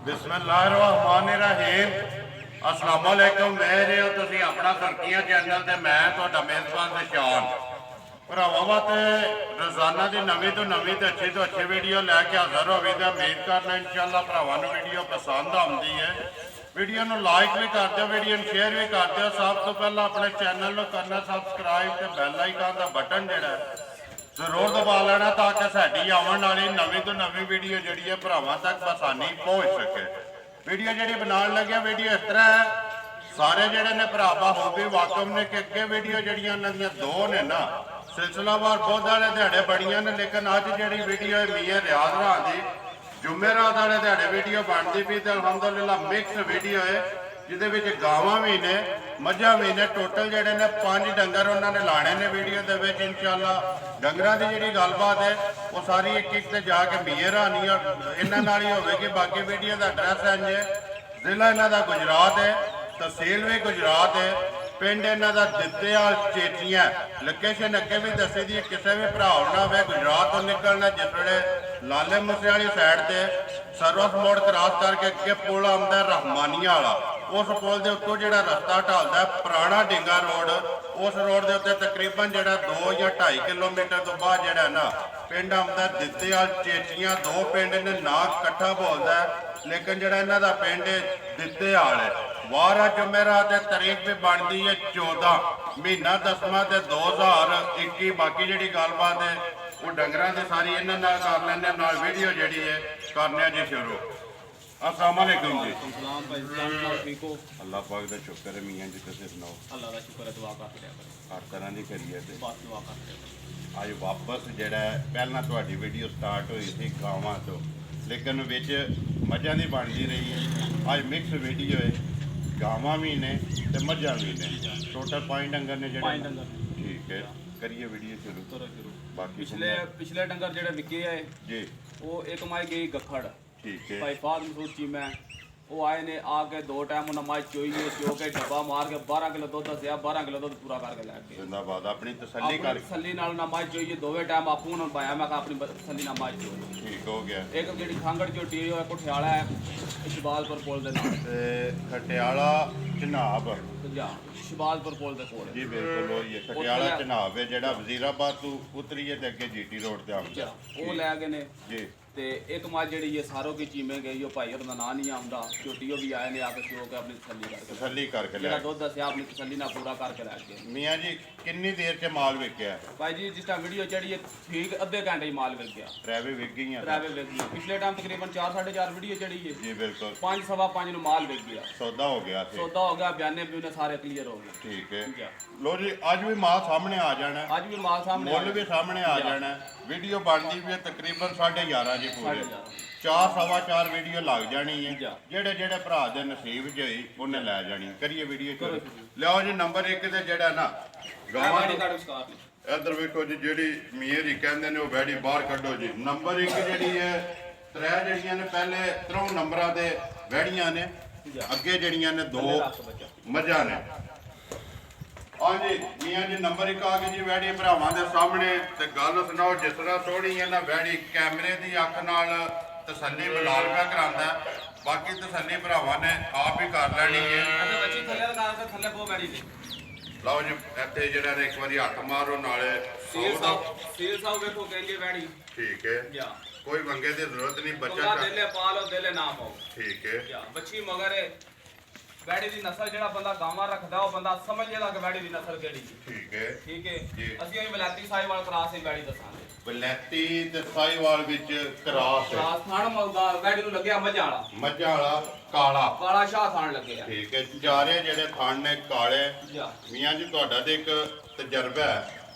बिस्मिल्लाहिर्रहमानिर्रहीम अस्सलाम वालेकुम। मेरे हो तुसी अपना सरकियां चैनल ते मैं तुहाडा मेज़बान निशान भरावां वास्ते रोजाना की नवीं तो नवीं ते अच्छी वीडियो लैके हाज़र होवी ते उम्मीद करना इंशाअल्लाह भरावां नूं वीडियो पसंद आउंदी है। वीडियो नूं लाइक भी कर दिओ, वीडियो नूं शेयर भी कर दिओ। सब तो पहला अपने चैनल नूं करना सबसक्राइब ते बैल आइकन दा बटन जिहड़ा जरूर दबा लेना ताकि साडी आने वाली नवीं तो नवीं वीडियो जी है भरावां तक आसानी पहुँच सके। वीडियो जी बनाने लगे वीडियो इस तरह है, सारे जोड़े ने भरावा हो भी वाकफ ने कि अगे वीडियो जड़ियाँ दो ने ना सिलसिलावार बहुत वाले दिहाड़े बड़िया ने, लेकिन अज जी वीडियो मियाँ रियाज रात की जुमेरात वाले दिहाड़े वीडियो बनती पी तो अलहमदुलिल्लाह मिक्स वीडियो है जिदे गावां भी ने मझां भी ने। टोटल जोड़े ने 5 डंगर उन्होंने लाने ने वीडियो के इंशाअल्लाह। डंगर की जी गलबात है वो सारी एक एक से जाके मीए रानी और इन्हों ही होगी। बाकी वीडियो का एड्रैस है इंज, जिला इन्हों का गुजरात है, तहसील भी गुजरात है, पिंड इन्हों का दित्तेआल चेटियां। लोकेशन अगे भी दसी दी, किसी भी भरा ना हो गुजरात तो निकलना जिस वे लाले मूसे वाली साइड से सर्वस मोड़ क्रॉस करके अगे पुल आंदा रहमानिया वाला, उस पुल के उत्तों जो रस्ता ढलता है पुराना डिंगा रोड, उस रोड के उत्ते तकरीबन जो 2 या 2.5 किलोमीटर तो बाद जोड़ा ना पिंड आंदा दित्तेआल चेटियां। 2 पिंड ने ना कट्ठा बोलता है लेकिन जोड़ा इन्हों का पिंड दित्तेआल है। वार जुमेरात तारीख भी बनती है 14 महीना 10वां 2021। बाकी जी गलबात है वो डंगर की सारी इन्होंने कर लें नाल वीडियो जी है करने जी शुरू। अस्सलाम वालेकुम जी। अल्लाह पाक का शुक्र है मियाँ जी, तुम सुनाओ? अल्लाह का शुक्र है, दुआ करते रहा हर तरह की करिए ते बस दुआ करते रहा। अज वापस जड़ा पहला तुहाडी वीडियो स्टार्ट हुई थी गावां तो, लेकिन विच मझां दी बनती रही है। अज मिक्स वीडियो है, गावां भी ने ते मझां भी ने। टोटल 5 डंगर ने पांच जड़े। डंगर ठीक है, करिए वीडियो शुरू। करो शुरू। बाकी पिछले डंगर जेडे विके है जी वो एक माई गई गखड़ ठीक है। भाई फाद मसूद चीमा वो आए ने आके 2 टाइम उन्हें माई चोइए चो के डब्बा मार के 12 किलो दुध दसिया, 12 किलो दुध पूरा करके लैके जिंदाबाद अपनी तसल्ली कर। तसली ना माई चोइए 2 टाइम आपू उन्होंने पाया, मैं अपनी तसली ना माई चो। ठीक हो गया। एक जी खांगड़ झोटी है कुठियाला है शबालपुर पुल के नाल ते खटियाला चनाब शबालपुर पुल के कोल जी बिल्कुल वही है। खटियाला चनाब है जेड़ा वजीराबाद तो उतरी है ते अगे जीटी रोड ते आउंदा वो लै गए ने जी। ते एक माँ जी ये सारों की चीमे गई वो भाई और ना नहीं आता छोटियों भी आए ने आके चो के अपनी तसल्ली करके जेड़ा दुध दसिया अपनी तसल्ली ना पूरा करके लैके। मियाँ जी किन्नी देर च माल विकया? भाई जी जिस टाइम वीडियो चढ़ी है ठीक अद्धे घंटे माल विक गया। ड्राइवे विक गई ड्राइवे विक गई। पिछले टाइम तकरीबन 4 साढ़े 4 वीडियो चढ़ी है जी बिल्कुल। 5 सवा 5 माल विक गया, सौदा हो गया थे। सौदा हो गया, बयाने ब्यूने सारे क्लियर हो गए। ठीक है जी। लो जी अज भी माल सामने आ जाना, आज भी माल सामने मुल भी सामने आ जाना। वीडियो बनती भी है तकरीबन 11:30 जी पूरे 4 सवा 4 वीडियो लग जानी है। जेड़े जेड़े भरा दे नसीब च होई उन्हें लै जानी। करिए वीडियो शुरू। लियाओ जी नंबर 1 ते जेड़ा ना गावां इधर वेखो जी जेड़ी मियाँ जी कहंदे ने वो वैड़ी बाहर कड्डो जी। नंबर 1 जेड़ी है 3 जड़ियां ने पहले 3 नंबरां ते वैड़ियां ने, अगे जड़ियां ने 2 मझां ने। हाँ जी मियाँ जी नंबर 1 आ गई जी वैड़ी भरावां दे सामने। ते गल सुनाओ जिस तरह सोहनी है ना वैड़ी कैमरे की अख नाल तसल्ली बिलाल पे करांदा, बाकी तसल्ली भरावां ने आप ही कर लैनी है। ਲਓ ਜੀ ਇੱਥੇ ਜਿਹੜਾ ਨੇ ਇੱਕ ਵਾਰੀ ਹੱਥ ਮਾਰੋ ਨਾਲੇ ਸੀਲ ਸਾਹਿਬ ਵੇਖੋ ਕਹਿੰਗੇ ਵੈੜੀ ਠੀਕ ਹੈ। ਜਾ ਕੋਈ ਮੰਗੇ ਦੀ ਜ਼ਰੂਰਤ ਨਹੀਂ, ਬੱਚਾ ਬੱਚਾ ਦੇਲੇ ਪਾ ਲਓ ਦੇਲੇ ਨਾ ਪਾਓ। ਠੀਕ ਹੈ। ਜਾ ਬੱਚੀ ਮਗਰ ਹੈ ਵੈੜੀ ਦੀ ਨਸਲ ਜਿਹੜਾ ਬੰਦਾ ਗਾਵਾਂ ਰੱਖਦਾ ਉਹ ਬੰਦਾ ਸਮਝ ਜਾਂਦਾ ਕਿ ਵੈੜੀ ਦੀ ਨਸਲ ਕਿਹੜੀ ਹੈ। ਠੀਕ ਹੈ ਠੀਕ ਹੈ ਜੀ। ਅਸੀਂ ਇਹ ਮਲਾਤੀ ਸਾਈਵਾਲ ਕਰਾਸ ਹੀ ਵੈੜੀ ਦੱਸਾਂਗੇ। ਬਲੈਤੀ ਤੇ ਸਾਈਵਾਲ ਵਿੱਚ ਕਰਾਸ ਹੈ। ਕਰਾਸ ਥਾਣ ਮਲਦਾ ਵੈੜੀ ਨੂੰ ਲੱਗਿਆ ਮੱਝਾਂ ਵਾਲਾ, ਮੱਝਾਂ ਵਾਲਾ ਕਾਲਾ ਕਾਲਾ ਸ਼ਾਹ ਥਾਣ ਲੱਗਿਆ। ਠੀਕ ਹੈ। ਚਾਰੇ ਜਿਹੜੇ ਥਣ ਨੇ ਕਾਲੇ। ਜਾ ਮੀਆਂ ਜੀ ਤੁਹਾਡਾ ਤੇ ਇੱਕ ਤਜਰਬਾ ਹੈ,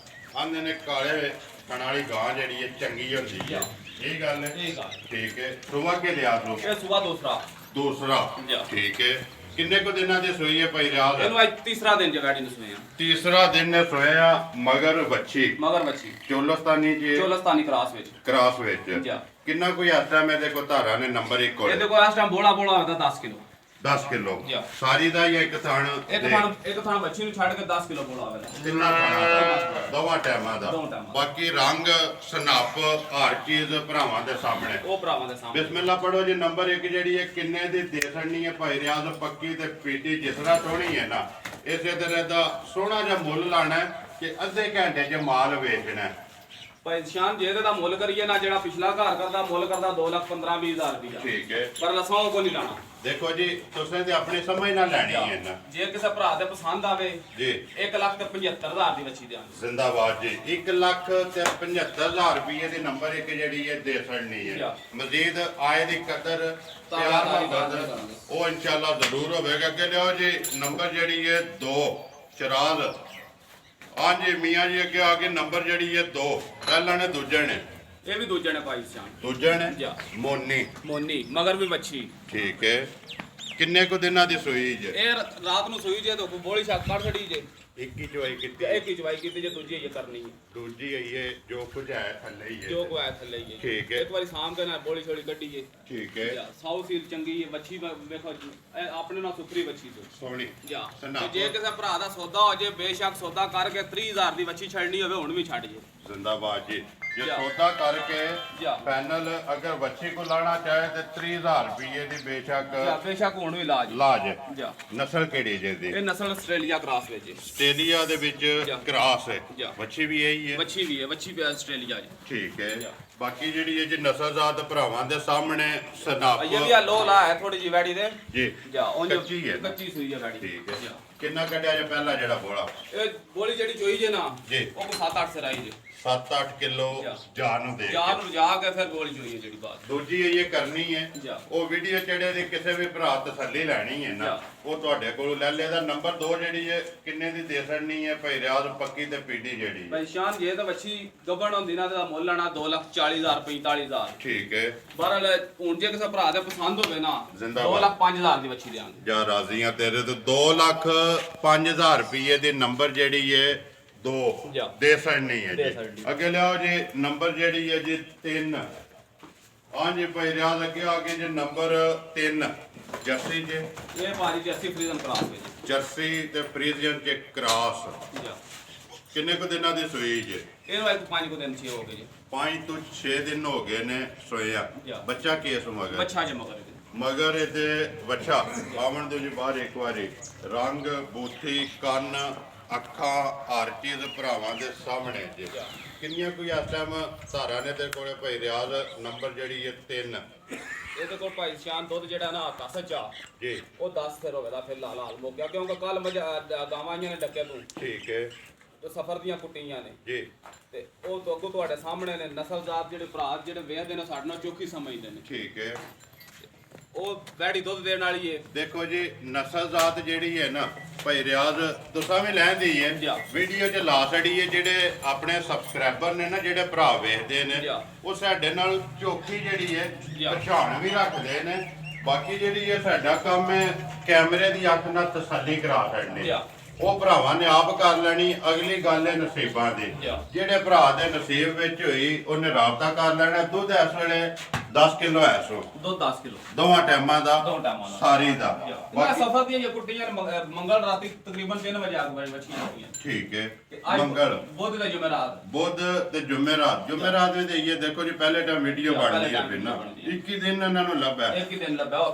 ਆਂਦੇ ਨੇ ਕਾਲੇ ਥਣ ਵਾਲੀ ਗਾਂ ਜਿਹੜੀ ਹੈ ਚੰਗੀ ਹੁੰਦੀ ਹੈ, ਇਹ ਗੱਲ ਹੈ? ਇਹ ਗੱਲ ਠੀਕ ਹੈ। ਸੁਬਾ ਕੇ ਲਿਆ ਦੋ ਇਹ ਸੁਬਾ ਦੂਸਰਾ ਜੀ। ਠੀਕ ਹੈ। ਕਿੰਨੇ ਕੋ ਦਿਨਾਂ ਦੀ ਸੋਈ ਹੈ ਭਾਈ ਰਾਜ? ਇਹਨੂੰ ਅੱਜ ਤੀਸਰਾ ਦਿਨ ਜੇ ਵੈੜੀ ਨੂੰ ਸੋਇਆ। ਤੀਸਰਾ ਦਿਨ ਨੇ ਸੋਇਆ ਮਗਰ ਬੱਚੀ ਚੋਲਸਤਾਨੀ ਜੀ ਚੋਲਸਤਾਨੀ ਕਰਾਸ ਵਿੱਚ ਕਿੰਨਾ ਕੋਈ ਆਸਰਾ ਮੈਂ ਦੇਖੋ ਧਾਰਾ ਨੇ ਨੰਬਰ 1 ਕੋਲ ਇਹਦੇ ਕੋਲ ਇਸ ਟਾਈਮ ਬੋਲਾ ਹੋਵੇ ਤਾਂ 10 ਕਿਲੋ 10 ਕਿਲੋ ਜੀ। ਸਾਰੀ ਦਾ ਜਾਂ ਇੱਕ ਥਣ ਇੱਕ ਥਾਂ ਬੱਚੀ ਨੂੰ ਛੱਡ ਕੇ 10 ਕਿਲੋ ਬੋਲਾ ਆਵੇਗਾ ਤਿੰਨਾਂ ਥਣਾਂ ਦਾ ਦੋਵਾਂ ਟਾਈਮਾਂ ਦਾ ਦੋਵਾਂ ਟਾਈਮਾਂ। ਬਾਕੀ ਰੰਗ ਸਨੱਪ ਹਰ ਚੀਜ਼ ਭਰਾਵਾਂ ਦੇ ਸਾਹਮਣੇ। ਉਹ ਭਰਾਵਾਂ ਦੇ ਸਾਹਮਣੇ। ਬਿਸਮਿਲ੍ਲਾ ਪੜੋ ਜੀ। ਨੰਬਰ 1 ਜਿਹੜੀ ਹੈ ਕਿੰਨੇ ਦੀ ਦੇ ਛੜਨੀ ਹੈ ਭਾਈ ਰਿਆਜ਼ ਪੱਕੀ ਤੇ ਪੀਟੀ ਜਿਸ ਤਰ੍ਹਾਂ ਸੋਹਣੀ ਹੈ ਨਾ ਇਸੇ ਤਰ੍ਹਾਂ ਦਾ ਸੋਹਣਾ ਜਿਹਾ ਮੁੱਲ ਲਾਣਾ ਹੈ ਕਿ ਅੱਧੇ ਘੰਟੇ 'ਚ ਮਾਲ ਵੇਚਣਾ ਹੈ। ਭਾਈ ਸ਼ਾਨ ਜੇ ਇਹਦਾ ਮੁੱਲ ਕਰੀਏ ਨਾ ਜਿਹੜਾ ਪਿਛਲਾ ਘਰ ਕਰਦਾ ਮੁੱਲ ਕਰਦਾ 2,15,20,000 ਰੁਪਇਆ। ਠੀਕ ਹੈ ਪਰ ਲਸਾਂ ਕੋ ਨਹੀਂ ਲਾਣਾ। ਦੇਖੋ ਜੀ ਤੁਸੀਂ ਤੇ ਆਪਣੀ ਸਮਝ ਨਾਲ ਲੈਣੀ ਹੈ ਨਾ। ਜੇ ਕਿਸੇ ਭਰਾ ਦੇ ਪਸੰਦ ਆਵੇ ਜੀ 1,75,000 ਦੀ ਬੱਚੀ ਦਿਆਂਗੇ। ਜ਼ਿੰਦਾਬਾਦ ਜੀ। 1,75,000 ਰੁਪਏ ਦੀ ਨੰਬਰ 1 ਜਿਹੜੀ ਹੈ ਦੇ ਛੜਨੀ ਹੈ। ਮਜ਼ੀਦ ਆਏ ਦੀ ਕਦਰ ਪਿਆਰ ਮੁਹੱਬਤ ਉਹ ਇਨਸ਼ਾਅੱਲਾ ਜ਼ਰੂਰ ਹੋਵੇਗਾ। ਅੱਗੇ ਲਿਓ ਜੀ ਨੰਬਰ ਜਿਹੜੀ ਹੈ 2 ਚਰਾਲ। ਹਾਂਜੀ ਮੀਆਂ ਜੀ ਅੱਗੇ ਆ ਕੇ ਨੰਬਰ ਜਿਹੜੀ ਹੈ 2 ਪਹਿਲਾਂ ਨੇ ਦੂਜੇ ਨੇ ਇਹ ਵੀ ਦੂਜੇ ਨੇ ਭਾਈ ਸ਼ਾਨ। ਦੂਜੇ ਨੇ ਮੋਨੀ ਮੋਨੀ ਮਗਰ ਵੀ ਬੱਚੀ। ਠੀਕ ਹੈ। ਕਿੰਨੇ ਕੁ ਦਿਨਾਂ ਦੀ ਸੂਈ ਜੇ? ਇਹ ਰਾਤ ਨੂੰ ਸੂਈ ਜੇ ਤਾਂ ਬੋਲੀ ਛੱਕ ਕੱਢ ਛੜੀ ਜੇ। ਇੱਕ ਹੀ ਚਵਾਈ ਕੀਤੀ ਇੱਕ ਹੀ ਚਵਾਈ ਕੀਤੀ ਜੇ ਦੂਜੀ ਇਹ ਕਰਨੀ ਹੈ। ਦੂਜੀ ਆਈ ਹੈ ਜੋ ਕੁਝ ਹੈ ਥੱਲੇ ਹੀ ਹੈ ਜੋ ਕੋ ਆਇਆ ਥੱਲੇ ਹੀ ਹੈ। ਠੀਕ ਹੈ। ਇੱਕ ਵਾਰੀ ਸਾਂਭ ਕੇ ਨਾ ਬੋਲੀ ਛੋੜੀ ਕੱਢੀ ਜੇ। ਠੀਕ ਹੈ। ਸਾਊ ਸੀਲ ਚੰਗੀ ਹੈ ਬੱਚੀ ਵੇਖੋ ਇਹ ਆਪਣੇ ਨਾਲ ਸੁਥਰੀ ਬੱਚੀ ਤੋਂ ਸੋਹਣੀ ਜਾ। ਸਨਾਪ। ਜੇ ਕਿਸੇ ਭਰਾ ਦਾ ਸੌਦਾ ਹੋ ਜੇ ਬੇਸ਼ੱਕ ਸੌਦਾ ਕਰਕੇ 30,000 ਦੀ ਬੱਚੀ ਛੱਡਣੀ ਹੋਵੇ ਹੁਣ ਵੀ ਛੱਡ ਜੇ। ਜ਼ਿੰਦਾਬਾਦ ਜੀ। ਜੇ ਜਾ। ਸੌਦਾ ਕਰਕੇ ਜਾ। ਪੈਨਲ ਅਗਰ ਬੱਚੀ ਕੋ ਲਾਣਾ ਚਾਹੇ ਤੇ 30,000 ਰੁਪਏ ਦੀ ਬੇਸ਼ੱਕ ਜਾ ਬੇਸ਼ੱਕ ਹੁਣ ਵੀ ਲਾਜ ਲਾਜ। ਜਾ। ਨਸਲ ਕਿਹੜੀ ਜੇ ਦੀ? ਇਹ ਨਸਲ ਆਸਟ੍ਰੇਲੀਆ ਕ੍ਰਾਸ ਵਿੱਚ ਹੈ। ਆਸਟ੍ਰੇਲੀਆ ਦੇ ਵਿੱਚ ਜਾ। ਕ੍ਰਾਸ ਹੈ। ਜਾ। ਬੱਚੀ ਵੀ ਇਹੀ ਹੈ। ਬੱਚੀ ਵੀ ਹੈ ਬੱਚੀ ਵੀ ਆਸਟ੍ਰੇਲੀਆ ਜੀ। ਠੀਕ ਹੈ। ਜਾ। ਬਾਕੀ ਜਿਹੜੀ ਹੈ ਜੀ ਨਸਲਜ਼ਾਤ ਭਰਾਵਾਂ ਦੇ ਸਾਹਮਣੇ ਸਨਾਪ ਇਹ ਵੀ ਆ ਲੋ ਲਾ ਹੈ ਥੋੜੀ ਜਿਹੀ ਵੈੜੀ ਦੇ। ਜੀ ਜਾ ਉਂਝ ਕੱਚੀ ਹੈ। ਕੱਚੀ ਸੂਈ ਹੈ ਵੈੜੀ। ਠੀਕ ਹੈ। ਜਾ। ਕਿੰਨਾ ਕੱਢਿਆ ਜੇ ਪਹਿਲਾ ਜਿਹੜਾ ਬੋਲਾ? ਇਹ ਬੋਲੀ ਜਿਹੜੀ ਚੋਈ ਜੇ ਨਾ ਜੀ। ਉਹ ਕੋ 7-8 ਸਰਾਈ ਜੇ। 7-8 ਕਿਲੋ ਜਾ। ਜਾਨ ਨੂੰ ਦੇ ਕੇ। ਚਾਰ ਨੂੰ ਜਾ ਕੇ ਫਿਰ ਬੋਲੀ ਚੋਈ ਹੈ ਜਿਹੜੀ ਬਾਤ। ਦੂਜੀ ਇਹ ਕਰਨੀ ਹੈ ਜਾ। ਉਹ ਵੀਡੀਓ ਜਿਹੜੇ ਦੀ ਕਿਸੇ ਵੀ ਭਰਾ ਤਸੱਲੀ ਲੈਣੀ ਹੈ ਨਾ ਜਾ। ਉਹ ਤੁਹਾਡੇ ਕੋਲ ਲੈ ਲੈਦਾ। ਨੰਬਰ 2 ਜਿਹੜੀ ਹੈ ਕਿੰਨੇ ਦੀ ਦੇ ਛੜਨੀ ਹੈ ਭਾਈ ਰਿਆਜ਼ ਪੱਕੀ ਤੇ ਪੀਟੀ ਜਿਹੜੀ? ਭਾਈ ਸ਼ਾਨ ਜੇ ਤਾਂ ਬੱਚੀ ਗੱਬਣ ਹੁੰਦੀ ਨਾ ਤਾਂ ਮੁੱਲ ਆਣਾ 2,40,000 45,000। ਠੀਕ ਹੈ। ਬਹਰਹਾਲ ਹੁਣ ਜੇ ਕਿਸੇ ਭਰਾ ਦੇ ਪਸੰਦ ਹੋਵੇ ਨਾ ਜ਼ਿੰਦਾਬਾਦ। 2,05,000 ਦੀ ਬੱਚੀ ਦਿਆਂਗੇ। ਜਾਂ ਰਾਜ਼ੀਆਂ ਤੇਰੇ ਤੋਂ 2,05,000 ਰੁਪਏ ਦੀ ਨੰਬਰ ਜਿਹੜੀ ਹੈ 2 ਜਾ। ਦੇ ਛੜਨੀ ਹੈ ਦੇ ਜੀ। ਛੜਨੀ। ਅੱਗੇ ਲਿਆਓ ਜੀ ਨੰਬਰ ਜਿਹੜੀ ਹੈ ਜੀ 3। ਹਾਂਜੀ ਭਾਈ ਰਿਆਜ਼ ਅੱਗੇ ਆ ਕੇ ਜੀ ਨੰਬਰ 3 ਜਰਸੀ ਜੇ। ਇਹ ਭਾਜੀ ਜਰਸੀ ਫਰੀਜ਼ਨ ਕਰਾਸ ਵਿੱਚ। ਜਰਸੀ ਤੇ ਫਰੀਜ਼ੀਅਨ ਚ ਕ੍ਰਾਸ। ਜਾ। ਕਿੰਨੇ ਕੁ ਦਿਨਾਂ ਦੀ ਸੂਈ ਜੇ? ਇਹ ਵਾਰ 5 ਕੋ ਦਿਨ 6 ਹੋ ਗਏ ਜੀ। 5 ਤੋਂ 6 ਦਿਨ ਹੋ ਗਏ ਨੇ ਸੋਇਆ। ਜਾ। ਬੱਚਾ ਕੇਸ ਮਗਰ ਬੱਚਾ ਜੇ ਮਗਰ ਇਹਦੇ। ਮਗਰ ਇਹਦੇ ਬੱਚਾ ਆਵਣ ਦੇ ਜੀ ਬਾਹਰ ਇੱਕ ਵਾਰੀ ਰੰਗ ਬੂਥੀ ਕੰਨ ਅੱਖਾਂ ਹਰ ਚੀਜ਼ ਭਰਾਵਾਂ ਦੇ ਸਾਹਮਣੇ ਜੇ। ਕਿੰਨੀਆਂ ਕੋਈ ਇਸ ਟਾਈਮ ਧਾਰਾ ਨੇ ਤੇਰੇ ਕੋਲੇ ਭਾਈ ਰਿਆਜ਼ ਨੰਬਰ ਜਿਹੜੀ ਹੈ 3? ਇਹਦੇ ਕੋਲ ਭਾਈ ਸ਼ਾਨ ਦੁੱਧ ਜਿਹੜਾ ਨਾ 10 ਚਾ ਜੀ ਉਹ 10 ਫਿਰ ਹੋਵੇਗਾ ਫਿਰ ਲਾਲ ਹਾਲ ਮੁੱਕ ਗਿਆ ਕਿਉਂਕਿ ਕੱਲ ਗਾਵਾਂ ਆਈਆਂ ਨੇ ਡੱਕੇ ਤੋਂ ਠੀਕ ਹੈ ਤੇ ਸਫਰ ਦੀਆਂ ਕੁੱਟੀਆਂ ਨੇ ਜੀ। ਤੇ ਉਹ ਤੋਂ ਅੱਗੋਂ ਤੁਹਾਡੇ ਸਾਹਮਣੇ ਨੇ ਨਸਲਜ਼ਾਤ ਜਿਹੜੇ ਭਰਾ ਜਿਹੜੇ ਵੇਖਦੇ ਨੇ ਸਾਡੇ ਨਾਲ ਚੌਕੀ ਸਮਝਦੇ ਨੇ। ਠੀਕ ਹੈ। ਉਹ ਵੈੜੀ ਦੁੱਧ ਦੇਣ ਵਾਲੀ ਏ। ਦੇਖੋ ਜੀ ਨਸਲਜ਼ਾਤ ਜਿਹੜੀ ਹੈ ਨਾ ਭਾਈ ਰਿਆਜ਼ ਤੁਸੀਂ ਵੀ ਲੈਂਦੀ ਹੈ ਜਾ। ਵੀਡੀਓ 'ਚ ਲਾ ਛੜੀ ਹੈ। ਜਿਹੜੇ ਆਪਣੇ ਸਬਸਕ੍ਰਾਈਬਰ ਨੇ ਨਾ ਜਿਹੜੇ ਭਰਾ ਵੇਖਦੇ ਨੇ ਜਾ। ਉਹ ਸਾਡੇ ਨਾਲ ਚੌਕੀ ਜਿਹੜੀ ਹੈ ਜਾ। ਪਛਾਣ ਵੀ ਰੱਖਦੇ ਨੇ। ਬਾਕੀ ਜਿਹੜੀ ਹੈ ਸਾਡਾ ਕੰਮ ਹੈ ਕੈਮਰੇ ਦੀ ਅੱਖ ਨਾਲ ਤਸੱਲੀ ਕਰਾ ਛੱਡਣੀ। ਜਾ। ਉਹ ਭਰਾਵਾਂ ਨੇ ਆਪ ਕਰ ਲੈਣੀ। ਅਗਲੀ ਗੱਲ ਹੈ ਨਸੀਬਾਂ ਦੀ। ਜਾ। ਜਿਹੜੇ ਭਰਾ ਦੇ ਨਸੀਬ ਵਿੱਚ ਹੋਈ ਉਹਨੇ ਰਾਬਤਾ ਕਰ ਲੈਣਾ। ਦੁੱਧ ਇਸ ਵੇਲੇ 10 ਕਿਲੋ ਹੈ ਸੋ ਦੁੱਧ 10 ਕਿਲੋ ਦੋਵਾਂ ਟਾਈਮਾਂ ਦਾ ਦੋਵਾਂ ਟਾਈਮਾਂ ਦਾ। ਸਾਰੀ ਦਾ। ਨਾ ਬਾਕੀ ਸਫਰ ਦੀਆਂ ਇਹ ਕੁੱਟੀਆਂ ਮੰਗਲ ਰਾਤੀ ਤਕਰੀਬਨ 3 ਵਜੇ ਆ ਕੇ ਬੱਚੀ ਜਾਂਦੀਆਂ। ਠੀਕ ਹੈ। ਤੇ ਅੱਜ ਮੰਗਲ ਬੁੱਧ ਤੇ ਜੁਮੇਰਾਤ ਬੁੱਧ ਤੇ ਜੁਮੇਰਾਤ ਵੀ ਦੇਈਏ। ਦੇਖੋ ਜੀ ਪਹਿਲੇ ਟਾਈਮ ਵੀਡੀਓ ਬਣਦੀ ਹੈ ਫਿਰ ਨਾ 21 ਦਿਨ ਇਹਨਾਂ ਨੂੰ ਲੱਭਿਆ। ਇੱਕ ਹੀ ਦਿਨ ਲੱਭਿਆ।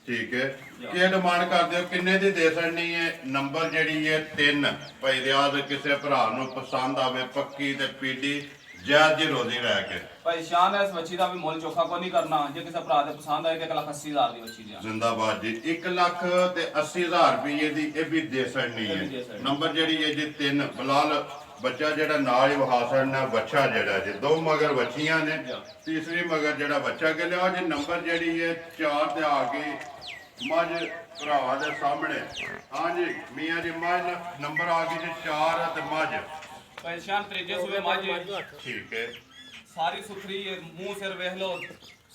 ਠੀਕ ਹੈ। ਕੀ ਡਿਮਾਂਡ ਕਰਦੇ ਹੋ ਕਿੰਨੇ ਦੀ ਦੇ ਛੜਨੀ ਹੈ? ਨੰਬਰ ਜਿਹੜੀ ਹੈ 3 ਭਾਈ ਰਿਆਜ਼ ਕਿਸੇ ਭਰਾ ਨੂੰ ਪਸੰਦ ਆਵੇ ਪੱਕੀ ਤੇ ਪੀਡੀ ਜਾਇਜ਼ ਜੀ ਰੋਜ਼ੀ ਲੈ ਕੇ। ਭਾਈ ਸ਼ਾਨ ਇਸ ਬੱਚੀ ਦਾ ਵੀ ਮੁੱਲ ਚੋਖਾ ਕੋ ਨਹੀਂ ਕਰਨਾ। ਜੇ ਕਿਸੇ ਭਰਾ ਦੇ ਪਸੰਦ ਆਏ ਤੇ 1,80,000 ਦੀ ਬੱਚੀ ਦਿਆਂ। ਜ਼ਿੰਦਾਬਾਦ ਜੀ। 1,80,000 ਰੁਪਏ ਦੀ ਇਹ ਵੀ ਦੇ ਛੜਨੀ ਇਹ ਵੀ ਦੇ ਹੈ। ਛੜਨੀ। ਨੰਬਰ ਜਿਹੜੀ ਹੈ ਜੀ 3 ਬਲਾਲ ਬੱਚਾ ਜਿਹੜਾ ਨਾਲ ਹੀ ਵਹਾ ਛੜਨਾ ਬੱਚਾ ਜਿਹੜਾ ਜੀ। 2 ਮਗਰ ਬੱਚੀਆਂ ਨੇ। ਤੀਸਰੀ ਮਗਰ ਜਿਹੜਾ ਬੱਚਾ ਕੇ ਲਿਆ ਜੀ। ਨੰਬਰ ਜਿਹੜੀ ਹੈ 4 ਤੇ ਆ ਗਈ ਮੱਝ ਭਰਾਵਾਂ ਦੇ ਸਾਹਮਣੇ। ਹਾਂਜੀ ਮੀਆਂ ਜੀ ਮੱਝ ਨੰਬਰ ਆ ਗਈ ਜੀ 4 ਤੇ ਮੱਝ। ਭਾਈ ਸ਼ਾਨ ਤੀਜੇ ਸੂਬੇ ਮੱਝ ਠੀਕ ਹੈ। ਸਾਰੀ ਸੁਥਰੀ ਹੈ। ਮੂੰਹ ਸਿਰ ਵੇਖ ਲਓ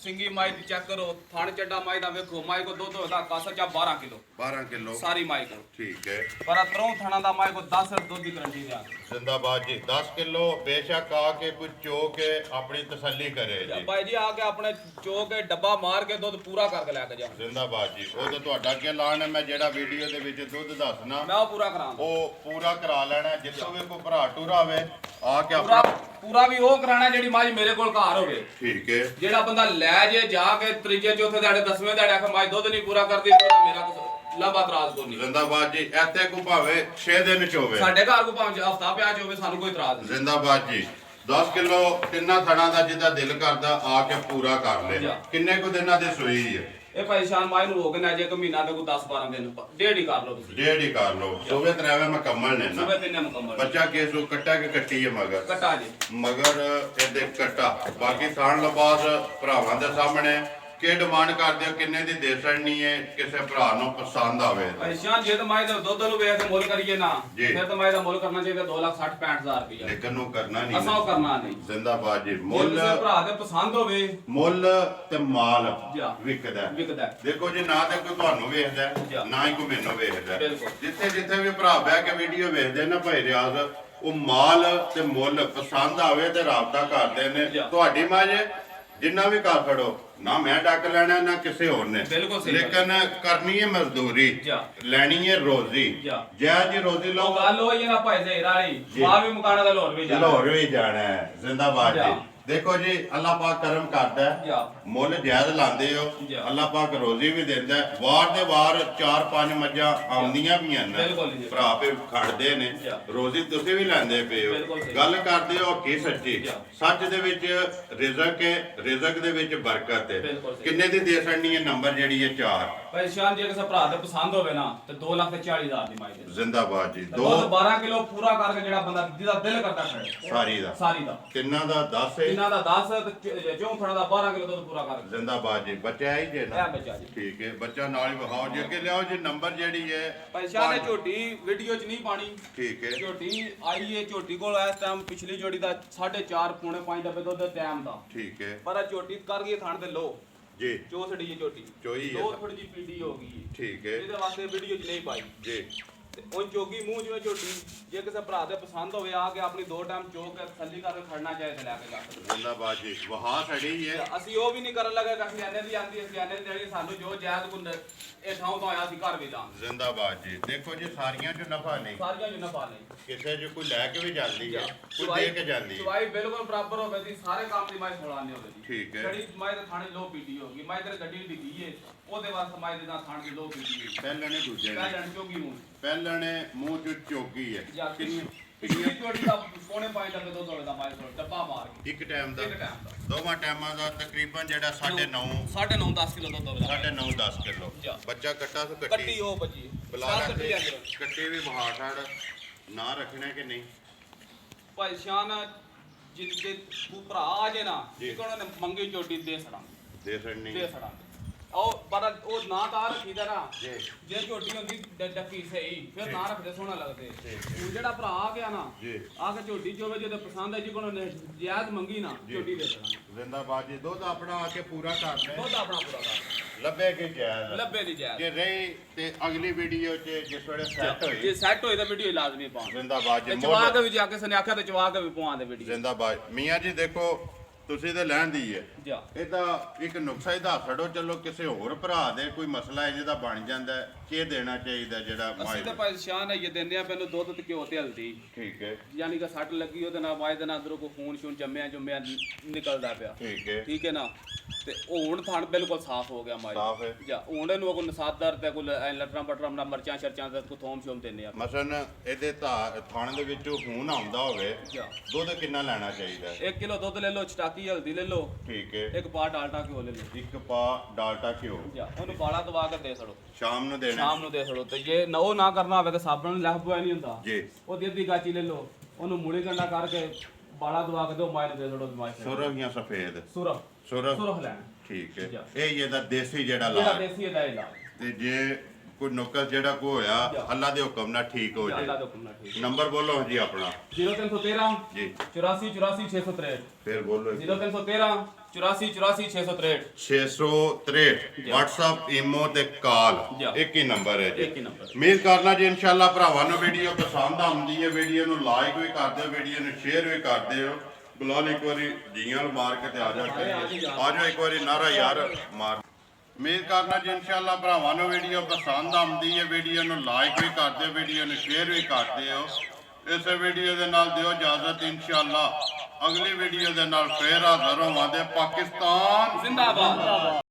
ਸਿੰਗੀ ਮਾਈ ਦੀ ਚੈੱਕ ਕਰੋ, ਥਣ ਚੱਡਾ ਮਾਈ ਦਾ ਵੇਖੋ, ਮਾਈ ਕੋ ਦੁੱਧ ਹੋਦਾ ਕਾਸਾ ਚਾ 12 ਕਿਲੋ 12 ਕਿਲੋ ਸਾਰੀ ਮਾਈ ਕੋ। ਠੀਕ ਹੈ। ਪਰ ਅਤਰੋਂ ਥਣਾ ਦਾ ਮਾਈ ਕੋ 10 ਦੁੱਧ ਦੀ ਗਰੰਟੀ ਦਿਆਂ। ਜ਼ਿੰਦਾਬਾਦ ਜੀ। 10 ਕਿਲੋ ਬੇਸ਼ੱਕ ਆ ਕੇ ਕੁਝ ਚੋ ਕੇ ਆਪਣੀ ਤਸੱਲੀ ਕਰੇ ਜੀ। ਭਾਈ ਜੀ ਆ ਕੇ ਆਪਣੇ ਚੋ ਕੇ ਡੱਬਾ ਮਾਰ ਕੇ ਦੁੱਧ ਪੂਰਾ ਕਰਕੇ ਲੈ ਕੇ ਜਾ। ਜ਼ਿੰਦਾਬਾਦ ਜੀ। ਉਹ ਤਾਂ ਤੁਹਾਡਾ ਅੱਗੇ ਐਲਾਨ ਹੈ, ਮੈਂ ਜਿਹੜਾ ਵੀਡੀਓ ਦੇ ਵਿੱਚ ਦੁੱਧ ਦੱਸਣਾ ਮੈਂ ਉਹ ਪੂਰਾ ਕਰਾਂਗਾ। ਉਹ ਪੂਰਾ ਕਰਾ ਲੈਣਾ। ਜਿੱਥੋਂ ਵੀ ਕੋਈ ਭਰਾ ਟੁਰਾ ਹੋਵੇ ਆ ਕੇ ਪੂਰਾ ਆਪਣਾ ਪੂਰਾ ਵੀ ਉਹ ਕਰਾਣਾ ਜਿਹੜੀ ਮਾਈ ਮੇਰੇ ਕੋਲ ਘਰ ਹੋਵੇ। ਠੀਕ ਹੈ। ਜਿਹੜਾ ਬੰਦਾ ਲੈ ਜੇ ਜਾ ਕੇ ਤੀਜੇ ਚੌਥੇ ਦਿਹਾੜੇ 10ਵੇਂ ਦਿਹਾੜੇ ਆਖੇ ਮਾਈ ਦੁੱਧ ਨਹੀਂ ਪੂਰਾ ਕਰਦੀ, ਉਹਦਾ ਮੇਰਾ ਲਾਭਾ ਇਤਰਾਜ਼ ਕੋਈ ਨਹੀਂ। ਜ਼ਿੰਦਾਬਾਦ ਜੀ। ਇੱਥੇ ਕੋ ਭਾਵੇਂ 6 ਦਿਨ ਚ ਹੋਵੇ, ਸਾਡੇ ਘਰ ਕੋ ਭਾਵੇਂ ਹਫਤਾ ਪਿਆ ਚ ਹੋਵੇ, ਸਾਨੂੰ ਕੋਈ ਇਤਰਾਜ਼ ਨਹੀਂ। ਜ਼ਿੰਦਾਬਾਦ ਜੀ। 10 ਕਿਲੋ ਤਿੰਨਾਂ ਥਣਾ ਦਾ ਜਿਹਦਾ ਦਿਲ ਕਰਦਾ ਆ ਕੇ ਪੂਰਾ ਕਰ ਲੈ। ਕਿੰਨੇ ਕੁ ਦਿਨਾਂ ਦੀ ਸੂਈ ਹੈ ਇਹ ਭਾਈ ਸ਼ਾਨ ਮਾਈ ਨੂੰ ਹੋ ਗਏ ਨਾ ਜੇ ਇੱਕ ਮਹੀਨਾ ਤੇ ਕੋਈ 10-12 ਦਿਨ ਡੇਢ ਹੀ ਕਰ ਲਓ ਤੁਸੀਂ। ਡੇਢ ਹੀ ਕਰ ਲਓ। ਸੂਬੇ ਤਰਾਵੇ ਮੁਕੰਮਲ ਨੇ ਨਾ। ਸੂਬੇ ਤਿੰਨੇ ਮੁਕੰਮਲ। ਬੱਚਾ ਕੇਸੂ ਕੱਟਾ ਕੇ ਕੱਟੀ ਹੈ ਮਗਰ ਕੱਟਾ ਜੀ ਮਗਰ ਇਹਦੇ ਕੱਟਾ। ਬਾਕੀ ਥਾਣ ਲਬਾਸ ਭਰਾਵਾਂ ਦੇ ਸਾਹਮਣੇ ਕੀ ਡਿਮਾਂਡ ਕਰਦੇ ਹੋ, ਕਿੰਨੇ ਦੀ ਦੇ ਸਕਣੀ ਹੈ ਕਿਸੇ ਭਰਾ ਨੂੰ ਪਸੰਦ ਆਵੇ? ਭਾਈ ਸ਼ਾਨ ਜੇ ਤਾਂ ਮਾਈ ਦਾ ਦੁੱਧ ਨੂੰ ਵੇਖ ਕੇ ਮੁੱਲ ਕਰੀਏ ਨਾ, ਫਿਰ ਤਾਂ ਮਾਈ ਦਾ ਮੁੱਲ ਕਰਨਾ ਚਾਹੀਦਾ 2,60,65,000 ਰੁਪਇਆ। ਲੇਕਿਨ ਉਹ ਕਰਨਾ ਨਹੀਂ। ਅਸਾਂ ਉਹ ਕਰਨਾ ਨਹੀਂ। ਜ਼ਿੰਦਾਬਾਦ ਜੀ। ਮੁੱਲ ਮੁੱਲ ਕਿਸੇ ਭਰਾ ਦੇ ਪਸੰਦ ਹੋਵੇ, ਮੁੱਲ ਤੇ ਮਾਲ ਜਾ ਵਿਕਦਾ। ਵਿਕਦਾ। ਦੇਖੋ ਜੀ, ਨਾ ਤੇ ਕੋਈ ਤੁਹਾਨੂੰ ਵੇਖਦਾ ਜਾ। ਨਾ ਹੀ ਕੋਈ ਮੈਨੂੰ ਵੇਖਦਾ। ਬਿਲਕੁਲ। ਜਿੱਥੇ ਜਿੱਥੇ ਵੀ ਭਰਾ ਬਹਿ ਕੇ ਵੀਡੀਓ ਵੇਖਦੇ ਨਾ ਭਾਈ ਰਿਆਜ਼, ਉਹ ਮਾਲ ਤੇ ਮੁੱਲ ਪਸੰਦ ਆਵੇ ਤੇ ਰਾਬਤਾ ਕਰਦੇ ਨੇ। ਜਾ। ਤੁਹਾਡੀ ਮਾਂ ਜੇ ਜਿੰਨਾ ਵੀ ਕਰ ਖੜੋ ਨਾ, ਮੈਂ ਡੱਕ ਲੈਣਾ ਨਾ ਕਿਸੇ ਹੋਰ ਨੇ। ਬਿਲਕੁਲ ਸਹੀ। ਲੇਕਿਨ ਕਰਨੀ ਹੈ ਮਜ਼ਦੂਰੀ, ਜਾ। ਲੈਣੀ ਹੈ ਰੋਜ਼ੀ। ਜਾ। ਜੈ ਜੀ ਰੋਜ਼ੀ ਉਹ ਲਓ। ਗੱਲ ਹੋਈ ਹੈ ਨਾ ਭਾਈ ਜ਼ਹੀਰ ਵਾਲੀ, ਮਾਲ ਵੀ ਮੁਕਾਣਾ ਦਾ ਲੋਰ ਵੀ ਜਾਣਾ। ਲਾਹੌਰ ਵੀ ਜਾਣਾ ਹੈ। ਜ਼ਿੰਦਾਬਾਦ ਜਾ। ਜੀ। ਦੇਖੋ ਜੀ, ਅੱਲਾਹ ਪਾਕ ਕਰਮ ਕਰਦਾ ਹੈ। ਜਾ। ਮੁੱਲ ਜਾਇਜ਼ ਲਾਉਂਦੇ ਹੋ, ਜਾ। ਅੱਲਾਹ ਪਾਕ ਰੋਜ਼ੀ ਵੀ ਦਿੰਦਾ ਹੈ। ਵਾਰ ਦੇ ਵਾਰ 4-5 ਮੱਝਾਂ ਆਉਂਦੀਆਂ ਵੀ ਹਨ। ਬਿਲਕੁਲ ਜੀ। ਭਰਾ ਪੇ ਖੜਦੇ ਨੇ, ਜਾ। ਰੋਜ਼ੀ ਤੁਸੀਂ ਵੀ ਲੈਂਦੇ ਪਏ ਬਿਲਕੁਲ ਹੋ। ਸਹੀ। ਗੱਲ ਕਰਦੇ ਹੋ ਕੀ ਸੱਚੀ। ਜਾ। ਸੱਚ ਦੇ ਵਿੱਚ ਰਿਜ਼ਕ ਹੈ, ਰਿਜ਼ਕ ਦੇ ਵਿੱਚ ਬਰਕਤ ਹੈ। ਬਿਲਕੁਲ ਸਹੀ। ਕਿੰਨੇ ਦੀ ਦੇ ਸਕਣੀ ਹੈ ਨੰਬਰ ਜਿਹੜੀ ਹੈ 4? ਭਾਈ ਸ਼ਾਨ ਜੇ ਕਿਸੇ ਭਰਾ ਦੇ ਪਸੰਦ ਹੋਵੇ ਨਾ ਤੇ 2,40,000 ਦੀ ਮਾਈ ਦੇ। ਜ਼ਿੰਦਾਬਾਦ ਜੀ। ਦੁੱਧ 12 ਕਿਲੋ ਪੂਰਾ ਕਰਕੇ ਜਿਹੜਾ ਬੰਦਾ ਜਿਹਦਾ ਦਿਲ ਕਰਦਾ ਖੜੇ ਸਾਰੀ ਦਾ ਸਾਰੀ ਦਾ ਕਿੰਨਾ ਦਾ 10 ਹੈ? ਇਹਨਾਂ ਦਾ 10 ਤੇ ਚੋਂ ਥਣਾ ਦਾ 12 ਕਿਲੋ ਦੁੱਧ ਪੂਰਾ ਕਰਕੇ। ਜ਼ਿੰਦਾਬਾਦ ਜੀ। ਬੱਚਾ ਹੈ ਜੇ ਨਾ? ਇਹ ਬੱਚਾ ਜੀ। ਠੀਕ ਹੈ। ਬੱਚਾ ਨਾਲ ਹੀ ਵਿਖਾਓ ਜੀ, ਅੱਗੇ ਲਿਆਓ ਜੀ। ਨੰਬਰ ਜਿਹੜੀ ਹੈ ਭਾਈ ਸ਼ਾਨ ਨੇ ਝੋਟੀ ਵੀਡੀਓ 'ਚ ਨਹੀਂ ਪਾਣੀ। ਠੀਕ ਹੈ। ਝੋਟੀ ਆਈ ਹੈ, ਝੋਟੀ ਕੋਲ ਇਸ ਟਾਈਮ ਪਿਛਲੀ ਝੋਟੀ ਦਾ 4.5 ਪੌਣੇ 5 ਡੱਬੇ ਦੁੱਧ ਦੇ ਟਾਈਮ ਦਾ। ਠੀਕ ਹੈ ਪਰ ਇਹ ਝੋਟੀ ਕਰ ਗਈ ਥਣ ਤੇ ਲੋ ਜੀ। ਚੋ ਛੜੀ ਹੈ ਝੋਟੀ, ਚੋਈ ਹੈ। ਦੋ ਥੋੜੀ ਜੀ ਪੀੜੀ ਹੋ ਗਈ ਹੈ। ਠੀਕ ਹੈ ਇਹਦੇ ਵਾਸਤੇ ਵੀਡੀਓ 'ਚ ਨਹੀਂ ਪਾਈ ਜੀ। ਤੇ ਉਹ ਚੋਗੀ ਮੂੰਹ ਜਿਵੇਂ ਝੋਟੀ ਜੇ ਕਿਸੇ ਭਰਾ ਦੇ ਪਸੰਦ ਹੋਵੇ ਆ ਕੇ ਆਪਣੀ 2 ਟਾਈਮ ਚੋਕ ਕੇ ਥੱਲੀ ਕਰਕੇ ਖੜਨਾ ਚਾਹੇ ਤੇ ਲੈ ਕੇ ਜਾ ਸਕਦਾ। ਜ਼ਿੰਦਾਬਾਦ ਜੀ। ਵਹਾ ਸੜੀ ਹੈ। ਅਸੀਂ ਉਹ ਵੀ ਨਹੀਂ ਕਰਨ ਲੱਗੇ ਕਿ ਸਿਆਣੇ ਦੀ ਆਂਦੀ ਹੈ, ਸਿਆਣੇ ਦੀ ਜਿਹੜੀ ਸਾਨੂੰ ਜੋ ਜਾਇਜ਼ ਗੁੰਦ ਇਹ ਥਾਂ ਤੋਂ ਆਇਆ ਸੀ ਘਰ ਵੀ ਲਾਂ। ਜ਼ਿੰਦਾਬਾਦ ਜੀ। ਦੇਖੋ ਜੀ, ਸਾਰੀਆਂ ਚ ਨਫਾ ਨਹੀਂ, ਸਾਰੀਆਂ ਜੁਨਾ ਪਾ ਲਈ। ਕਿਸੇ ਚ ਕੋਈ ਲੈ ਕੇ ਵੀ ਜਾਂਦੀ ਹੈ, ਕੋਈ ਚਵਾਈ ਦੇ ਕੇ ਜਾਂਦੀ ਹੈ। ਚਵਾਈ ਬਿਲਕੁਲ ਬਰਾਬਰ ਹੋਵੇ ਦੀ ਸਾਰੇ ਕੰਮ ਦੀ ਮਾਈ ਸੋਲਾ ਨਹੀਂ ਹੋਵੇ ਜੀ। ਠੀਕ ਹੈ। ਜਿਹੜੀ ਮਾਈ ਦੇ ਥਾਣੇ ਲੋ ਪੀਟੀ ਹੋਗੀ, ਮਾਈ ਤੇਰੇ ਗੱਡੀ ਡਿੱਗੀ ਏ ਉਹਦੇ ਵਾਸਤੇ ਮਾਈ ਦੇ ਨਾਲ ਥਾਣ ਦੀ ਲੋ ਪੀਟੀ ਏ। ਪਹਿਲਾਂ ਨੇ ਦੂਜੇ ਨੇ, ਪਹਿਲਾਂ ਚੋਗੀ ਨੂੰ ਪਹਿਲਾਂ ਨੇ ਮੂੰਹ ਚ ਚੋਗੀ ਹੈ। ਜਾਂ ਪਿਛਲੀ ਝੋਟੀ ਦਾ ਪੌਣੇ 5 ਡੱਬੇ ਦੁੱਧ ਹੋਵੇ ਦਾ ਮਾਈ ਕੋਲ ਡੱਬਾ ਮਾਰ ਕੇ ਇੱਕ ਟਾਈਮ ਦਾ, ਇੱਕ ਟਾਈਮ ਦਾ ਦੋਵਾਂ ਟਾਈਮਾਂ ਦਾ ਤਕਰੀਬਨ ਜਿਹੜਾ 9.5 9.5-10 ਕਿਲੋ ਦੁੱਧ ਹੋਵੇ। 9.5-10 ਕਿਲੋ। ਜਾ। ਬੱਚਾ ਕੱਟਾ ਤੋਂ ਕੱਟੀ ਕੱਟੀ ਉਹ ਬੱਜੀ ਬੁਲਾ ਸਾਰ ਰੱਖੇ, ਕੱਟੀ ਅੰਦਰ ਕੱਟੀ ਵੀ ਮਹਾਠੜ ਨਾ ਰੱਖਣਾ ਕਿ ਨਹੀਂ? ਭਾਈ ਸ਼ਾਨ ਜੇ ਤੂੰ ਭਰਾ ਆ ਜੇ ਨਾ ਜੀ। ਕਿ ਉਹਨਾਂ ਨੇ ਮੰਗੀ ਝੋਟੀ ਦੇ ਸੜਾਂ ਦੇ ਸਕਣੀ ਦੇ ਸੜਾਂ ਉਹ ਪਰ ਉਹ ਨਾ ਤਾਂ ਰੱਖੀਦਾ ਨਾ ਜੀ। ਜੇ ਝੋਟੀ ਹੁੰਦੀ ਡੱਕੀ ਸਹੀ ਫਿਰ ਜੀ। ਨਾ ਰੱਖਦੇ ਸੋਹਣਾ ਲੱਗਦੇ। ਜੀ। ਹੁਣ ਜਿਹੜਾ ਭਰਾ ਆ ਗਿਆ ਨਾ ਜੀ। ਆ ਕੇ ਝੋਟੀ ਚੋਵੇ ਜਿਹਦੇ ਪਸੰਦ ਹੈ ਜੀ ਕੋਲ ਨੇ ਜਾਇਜ਼ ਮੰਗੀ ਨਾ ਜੀ। ਝੋਟੀ ਦੇ ਸੜਾਂ। ਜ਼ਿੰਦਾਬਾਦ ਜੀ। ਦੁੱਧ ਆਪਣਾ ਆ ਕੇ ਪੂਰਾ ਕਰ ਲੈ, ਦੁੱਧ ਆਪਣਾ ਪੂਰਾ ਕਰ ਲੱਭੇ ਕਿ ਜਾਇਜ਼। ਲੱਭੇ ਦੀ ਜਾਇਜ਼। ਜੇ ਰਹੀ ਤੇ ਅਗਲੀ ਵੀਡੀਓ 'ਚ ਜਿਸ ਵੇਲੇ ਸੈੱਟ ਹੋਈ। ਜੇ ਸੈੱਟ ਹੋਏ ਤਾਂ ਵੀਡੀਓ ਲਾਜ਼ਮੀ ਪਾਉਂ। ਜ਼ਿੰਦਾਬਾਦ ਜੀ। ਚਵਾ ਕੇ ਵੀ ਜਾ ਕੇ ਸਨੇ ਆਖਿਆ ਤੇ ਚਵਾ ਕੇ ਵੀ ਪਵਾਂ ਦੇ ਵੀਡੀਓ। ਜ਼ਿੰਦਾਬਾਦ ਮੀਆਂ ਜੀ। ਦੇਖੋ ਤੁਸੀਂ ਤੇ ਲੈਣ ਦੀ ਹੈ, ਜਾ ਇਹ ਤਾਂ ਇੱਕ ਨੁਕਸਾ ਹੀ ਦੱਸ ਛੱਡੋ। ਚਲੋ ਕਿਸੇ ਹੋਰ ਭਰਾ ਦੇ ਕੋਈ ਮਸਲਾ ਹੈ ਜਿਹਦਾ ਬਣ ਜਾਂਦਾ ਹੈ, ਕੀ ਦੇਣਾ ਚਾਹੀਦਾ ਜਿਹੜਾ ਅਸੀਂ ਮਾਈ ਤਾਂ ਭਾਈ ਸ਼ਾਨ ਹੈ ਇਹ ਦਿੰਦੇ ਆ ਪਹਿਲਾਂ ਦੁੱਧ ਤੇ ਘਿਓ ਤੇ ਹਲਦੀ। ਠੀਕ ਹੈ। ਯਾਨੀ ਕਿ ਸੱਟ ਲੱਗੀ ਉਹਦੇ ਨਾਲ ਮਾਈ ਦੇ ਨਾਲ ਅੰਦਰੋਂ ਕੋਈ ਖੂਨ ਸ਼ੂਨ ਜੰਮਿਆ ਨਿਕਲਦਾ ਪਿਆ। ਠੀਕ ਹੈ। ਠੀਕ ਹੈ ਨਾ। ਤੇ ਉਹ ਹੁਣ ਥਣ ਬਿਲਕੁਲ ਸਾਫ਼ ਹੋ ਗਿਆ ਮਾਈ। ਸਾਫ਼ ਹੈ। ਜਾਂ ਹੁਣ ਇਹਨੂੰ ਕੋਈ ਨਸਾਦਰ ਤੇ ਕੋਈ ਲਟਰਾਂ ਬਟਰਾਂ ਨਾਲ ਮਰਚਾਂ ਸ਼ਰਚਾਂ ਤੇ ਕੋਈ ਥੋਮ ਸ਼ੋਮ ਦਿੰਦੇ ਆ। ਮਸਲਨ ਇਹਦੇ ਥਾਣੇ ਦੇ ਵਿੱਚੋਂ ਖੂਨ ਆਉਂਦਾ ਹੋਵੇ, ਜਾ ਦੁੱਧ ਕਿੰਨਾ ਲੈਣਾ ਚਾਹੀਦਾ ਹੈ? 1 ਕਿਲੋ ਦੁੱਧ ਲੈ ਲਓ, ਚਟਾਕੀ ਹਲਦੀ ਲੈ ਲਓ, ਠੀਕ ਹੈ। 1 ਪਾ ਡਾਲਟਾ ਘਿਓ ਲੈ ਲਓ। ਇੱਕ ਪਾ ਡਾਲਟਾ ਘਿਓ ਜਾਂ ਉਹਨੂੰ ਬਾਲਾ ਦਵਾ ਕੇ ਦੇ ਛੜੋ, ਸ਼ਾਮ ਨੂੰ ਦੇਣਾ ਸ਼ਾਮ ਨੂੰ ਦੇ ਛੜੋ। ਤੇ ਜੇ ਨਾ ਉਹ ਨਾ ਕਰਨਾ ਹੋਵੇ ਤਾਂ ਸਾਬਣ ਨੂੰ ਲਹਿ ਪਵਾਇਆ ਨਹੀਂ ਹੁੰਦਾ। ਜੀ। ਉਹਦੀ ਅੱਧੀ ਗਾਚੀ ਲੈ ਲਓ, ਉਹਨੂੰ ਮੂਲੀ ਕੰਡਾ ਕਰਕੇ ਬਾਲਾ ਦਵਾ ਕੇ ਦਿਓ, ਮਾਈ ਨੂੰ ਦੇ ਛੜੋ। ਮਾਈ ਸੁਰਖ ਜਾਂ ਸਫੇਦ? ਸੁਰਖ ਸੁਰਖ। ਸੁਰਖ ਲੈਣਾ। ਠੀਕ ਹੈ। ਜਾ। ਇਹ ਇਹਦਾ ਦੇਸੀ ਜਿਹੜਾ ਜਿਹੜਾ ਇਲਾਜ। ਦੇਸੀ ਇਹਦਾ ਇਲਾਜ। ਤੇ ਜੇ ਕੋਈ ਨੁਕਸ ਜਿਹੜਾ ਕੋ ਹੋਇਆ, ਜਾ। ਅੱਲਾ ਦੇ ਹੁਕਮ ਨਾਲ ਠੀਕ ਹੋ ਅੱਲਾ ਜਾਏ। ਦਾ ਹੁਕਮ ਨਾਲ ਠੀਕ। ਨੰਬਰ ਬੋਲੋ ਜੀ ਆਪਣਾ। 0313 ਜੀ। 84 84 663। ਫਿਰ ਬੋਲੋ। 0313 84 84 663 663 WhatsApp ਈਮੋ ਤੇ ਕਾਲ ਜੀ। ਇੱਕ ਹੀ ਨੰਬਰ ਹੈ ਜੀ। ਇੱਕ ਹੀ ਨੰਬਰ। ਉਮੀਦ ਕਰਨਾ ਜੀ ਇਨਸ਼ਾਅੱਲਾ ਭਰਾਵਾਂ ਨੂੰ ਵੀਡੀਓ ਪਸੰਦ ਆਉਂਦੀ ਹੈ, ਵੀਡੀਓ ਨੂੰ ਲਾਈਕ ਵੀ ਕਰ ਦਿਓ, ਵੀਡੀਓ ਨੂੰ ਸ਼ੇਅਰ ਵੀ ਕਰ ਦਿਓ। ਬਲਾਲ ਇੱਕ ਵਾਰੀ ਜੀਆਂ ਮਾਰ ਕੇ ਤੇ ਆ ਜਾ ਇੱਕ ਵਾਰੀ ਨਾਰਾ ਯਾਰ ਮਾਰ। ਉਮੀਦ ਕਰਨਾ ਜੀ ਇਨਸ਼ਾਅੱਲਾ ਭਰਾਵਾਂ ਨੂੰ ਵੀਡੀਓ ਪਸੰਦ ਆਉਂਦੀ ਹੈ, ਵੀਡੀਓ ਨੂੰ ਲਾਈਕ ਵੀ ਕਰ ਦਿਓ, ਵੀਡੀਓ ਨੂੰ ਸ਼ੇਅਰ ਵੀ ਕਰ ਦਿਓ। ਇਸ ਵੀਡੀਓ ਦੇ ਨਾਲ ਦਿਓ ਇਜਾਜ਼ਤ, ਇਨਸ਼ਾਅੱਲਾ ਅਗਲੀ ਵੀਡੀਓ ਦੇ ਨਾਲ ਫੇਰ ਹਾਜ਼ਰ ਹੋਵਾਂਗੇ। ਪਾਕਿਸਤਾਨ ਜ਼ਿੰਦਾਬਾਦ।